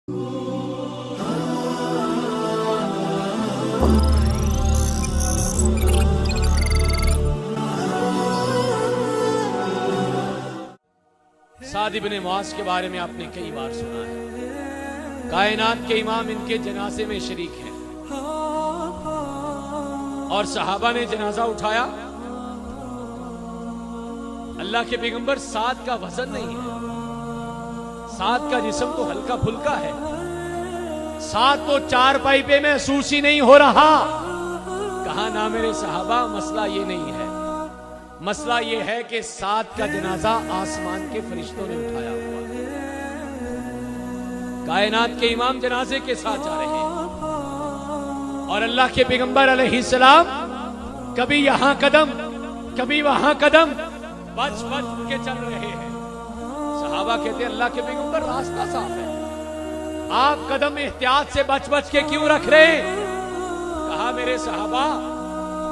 साद इब्न मुआज़ के बारे में आपने कई बार सुना है। कायनात के इमाम इनके जनाजे में शरीक हैं और सहाबा ने जनाजा उठाया। अल्लाह के पैगंबर साद का वजन नहीं है, साद का जिस्म तो हल्का फुल्का है, साद तो चारपाई पे महसूस ही नहीं हो रहा। कहा ना मेरे सहाबा, मसला ये नहीं है, मसला ये है कि साद का जनाजा आसमान के फरिश्तों ने उठाया हुआ है। कायनात के इमाम जनाजे के साथ जा रहे हैं और अल्लाह के पैगंबर अलैहिस्सलाम कभी यहां कदम कभी वहां कदम बच बच के चल रहे हैं। सहाबा कहते हैं अल्लाह के पैगंबर रास्ता साफ है, आप कदम एहतियात से बच बच के क्यों रख रहे हैं? कहा मेरे सहाबा,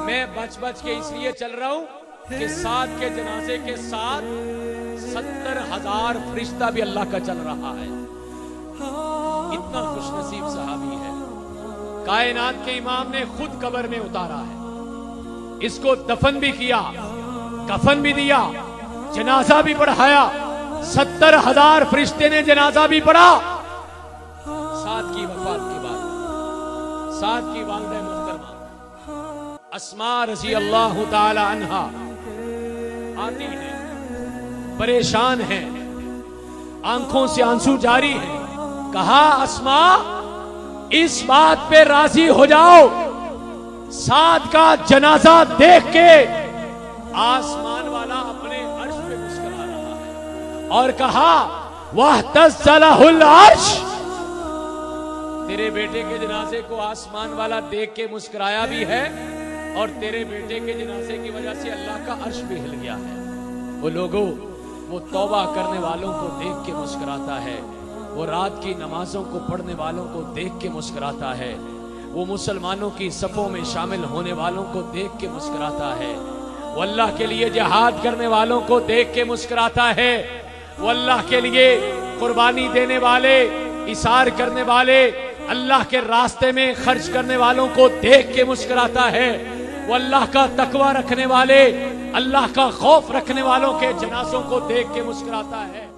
मैं बच बच के इसलिए चल रहा हूं कि साद के जनाजे के साथ 70,000 फरिश्ता भी अल्लाह का चल रहा है। इतना खुशनसीब सहाबी है। कायनात के इमाम ने खुद कब्र में उतारा है, इसको दफन भी किया, कफन भी दिया, जनाजा भी पढ़ाया। 70,000 फरिश्ते ने जनाजा भी पढ़ा। साद की वफात के बाद साद की वालिदा मुहतरमा अस्मा रज़ी अल्लाह ताला अन्हा आती है, परेशान है, आंखों से आंसू जारी है। कहा अस्मा, इस बात पे राजी हो जाओ, साद का जनाजा देख के आसमान वाला अपने अर्श पे मुस्कुरा रहा है और कहा वाह तज़्ज़लहुल अर्श, तेरे बेटे के जनाजे को आसमान वाला देख के मुस्कुराया भी है और तेरे बेटे के जनाजे की वजह से अल्लाह का अर्श भी हिल गया है। वो लोगों, वो तौबा करने वालों को देख के मुस्कुराता है, वो रात की नमाजों को पढ़ने वालों को देख के मुस्कुराता है, वो मुसलमानों की सफ़ों में शामिल होने वालों को देख के मुस्कुराता है, वो अल्लाह के लिए जिहाद करने वालों को देख के मुस्कुराता है, वो अल्लाह के लिए कुर्बानी देने वाले, इसार करने वाले, अल्लाह के रास्ते में खर्च करने वालों को देख के मुस्कुराता है, वो अल्लाह का तकवा रखने वाले, अल्लाह का खौफ रखने वालों के जनाजों को देख के मुस्कुराता है।